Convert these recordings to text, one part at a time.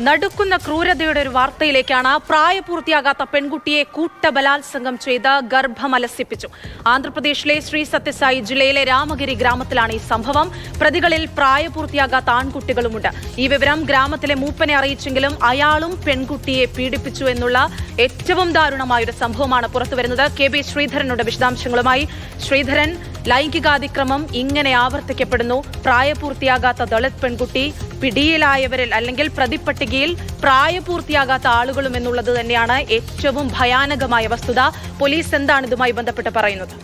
നടുക്കുന്ന ക്രൂരതയുടെ ഒരു വാർത്തയിലേക്കാണ്. പ്രായപൂർത്തിയാകാത്ത പെൺകുട്ടിയെ കൂട്ടബലാത്സംഗം ചെയ്ത് ഗർഭമലസിപ്പിച്ചു. ആന്ധ്രാപ്രദേശിലെ ശ്രീ സത്യസായി ജില്ലയിലെ രാമഗിരി ഗ്രാമത്തിലാണ് ഈ സംഭവം. പ്രതികളിൽ പ്രായപൂർത്തിയാകാത്ത ആൺകുട്ടികളുമുണ്ട്. ഈ വിവരം ഗ്രാമത്തിലെ മൂപ്പനെ അറിയിച്ചെങ്കിലും അയാളും പെൺകുട്ടിയെ പീഡിപ്പിച്ചു എന്നുള്ള ഏറ്റവും ദാരുണമായൊരു സംഭവമാണ് പുറത്തുവരുന്നത്. KB ശ്രീധരനുടെ വിശദാംശങ്ങളുമായി. ശ്രീധരൻ, ലൈംഗികാതിക്രമം ഇങ്ങനെ ആവർത്തിക്കപ്പെടുന്നു. പ്രായപൂർത്തിയാകാത്ത ദളിത് പെൺകുട്ടി, പിടിയിലായവരിൽ അല്ലെങ്കിൽ പ്രതിപ്പട്ടികയിൽ പ്രായപൂർത്തിയാകാത്ത ആളുകളും എന്നുള്ളത് തന്നെയാണ് ഏറ്റവും ഭയാനകമായ വസ്തുത. പോലീസ് എന്താണ് ഇതുമായി ബന്ധപ്പെട്ട് പറയുന്നത്?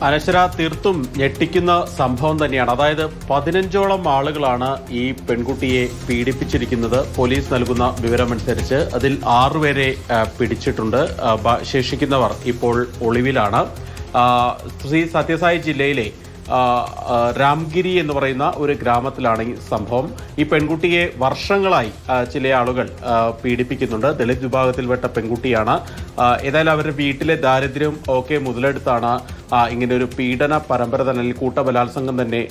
അനശ്വര, തീർത്തും ഞെട്ടിക്കുന്ന സംഭവം തന്നെയാണ്. അതായത് 15ഓളം ആളുകളാണ് ഈ പെൺകുട്ടിയെ പീഡിപ്പിച്ചിരിക്കുന്നത്. പോലീസ് നൽകുന്ന വിവരമനുസരിച്ച് അതിൽ 6 പേരെ പിടിച്ചിട്ടുണ്ട്. ശേഷിക്കുന്നവർ ഇപ്പോൾ ഒളിവിലാണ്. ശ്രീ സത്യസായി ജില്ലയിലെ രാംഗിരി എന്ന് പറയുന്ന ഒരു ഗ്രാമത്തിലാണ് ഈ സംഭവം. ഈ പെൺകുട്ടിയെ വർഷങ്ങളായി ചില ആളുകൾ പീഡിപ്പിക്കുന്നുണ്ട്. ദളിത് വിഭാഗത്തിൽപ്പെട്ട പെൺകുട്ടിയാണ്. ഏതായാലും അവരുടെ വീട്ടിലെ ദാരിദ്ര്യം ഒക്കെ മുതലെടുത്താണ് ഇങ്ങനെ ഒരു പീഡന പരമ്പര തന്നെ, അല്ലെങ്കിൽ കൂട്ടബലാത്സംഗം തന്നെ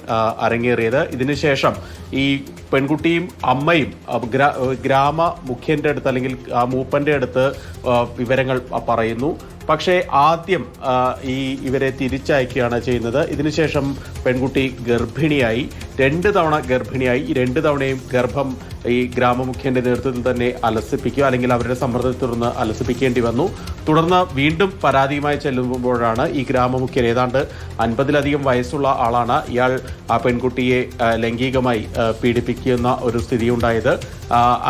അരങ്ങേറിയത്. ഇതിനുശേഷം ഈ പെൺകുട്ടിയും അമ്മയും ഗ്രാമ മുഖ്യന്റെ അടുത്ത് അല്ലെങ്കിൽ മൂപ്പന്റെ അടുത്ത് വിവരങ്ങൾ പറയുന്നു. പക്ഷേ ആദ്യം ഇവരെ തിരിച്ചയക്കുകയാണ് ചെയ്യുന്നത്. ഇതിനുശേഷം പെൺകുട്ടി ഗർഭിണിയായി, 2 തവണ ഗർഭിണിയായി. ഈ 2 തവണയും ഗർഭം ഈ ഗ്രാമമുഖ്യന്റെ നേതൃത്വത്തിൽ തന്നെ അലസിപ്പിക്കുക, അല്ലെങ്കിൽ അവരുടെ സമ്മർദ്ദത്തെ തുടർന്ന് അലസിപ്പിക്കേണ്ടി വന്നു. തുടർന്ന് വീണ്ടും പരാതിയുമായി ചെല്ലുമ്പോഴാണ് ഈ ഗ്രാമമുഖ്യൻ, ഏതാണ്ട് 50-ലധികം വയസ്സുള്ള ആളാണ്, ഇയാൾ ആ പെൺകുട്ടിയെ ലൈംഗികമായി പീഡിപ്പിക്കുന്ന ഒരു സ്ഥിതി ഉണ്ടായത്.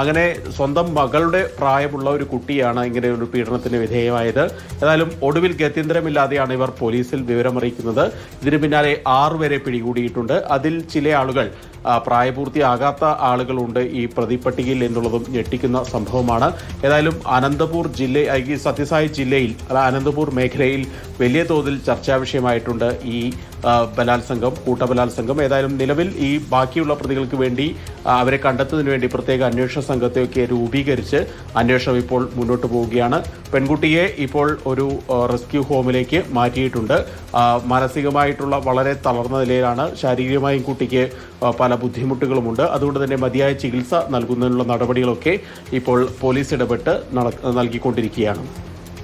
അങ്ങനെ സ്വന്തം മകളുടെ പ്രായമുള്ള ഒരു കുട്ടിയാണ് ഇങ്ങനെ ഒരു പീഡനത്തിന് വിധേയമായത്. ഏതായാലും ഒടുവിൽ ഗത്യന്തരമില്ലാതെയാണ് ഇവർ പോലീസിൽ വിവരമറിയിക്കുന്നത്. ഇതിന് പിന്നാലെ 6 പേരെ പിടികൂടിയിട്ടുണ്ട്. അതിൽ ചില ആളുകൾ പ്രായപൂർത്തിയാകാത്ത ആളുകളുണ്ട് ഈ പ്രതിപട്ടികയിൽ എന്നുള്ളതും ഞെട്ടിക്കുന്ന സംഭവമാണ്. ഏതായാലും സത്യസായി ജില്ലയിൽ അനന്തപൂർ മേഖലയിൽ വലിയ തോതിൽ ചർച്ചാ വിഷയമായിട്ടുണ്ട് ഈ ബലാത്സംഗം, കൂട്ടബലാത്സംഗം. ഏതായാലും നിലവിൽ ഈ ബാക്കിയുള്ള പ്രതികൾക്ക് വേണ്ടി അവരെ കണ്ടെത്തുന്നതിന് വേണ്ടി പ്രത്യേക അന്വേഷണ സംഘത്തെയൊക്കെ രൂപീകരിച്ച് അന്വേഷണം ഇപ്പോൾ മുന്നോട്ട് പോവുകയാണ്. പെൺകുട്ടിയെ ഇപ്പോൾ ഒരു റെസ്ക്യൂ ഹോമിലേക്ക് മാറ്റിയിട്ടുണ്ട്. മാനസികമായിട്ടുള്ള വളരെ തളർന്ന നിലയിലാണ്. ശാരീരികമായും കുട്ടിക്ക് പല ബുദ്ധിമുട്ടുകളുമുണ്ട്. അതുകൊണ്ട് തന്നെ മതിയായ ചികിത്സ നൽകുന്നതിനുള്ള നടപടികളൊക്കെ ഇപ്പോൾ പോലീസ് ഇടപെട്ട് നൽകിക്കൊണ്ടിരിക്കുകയാണ്.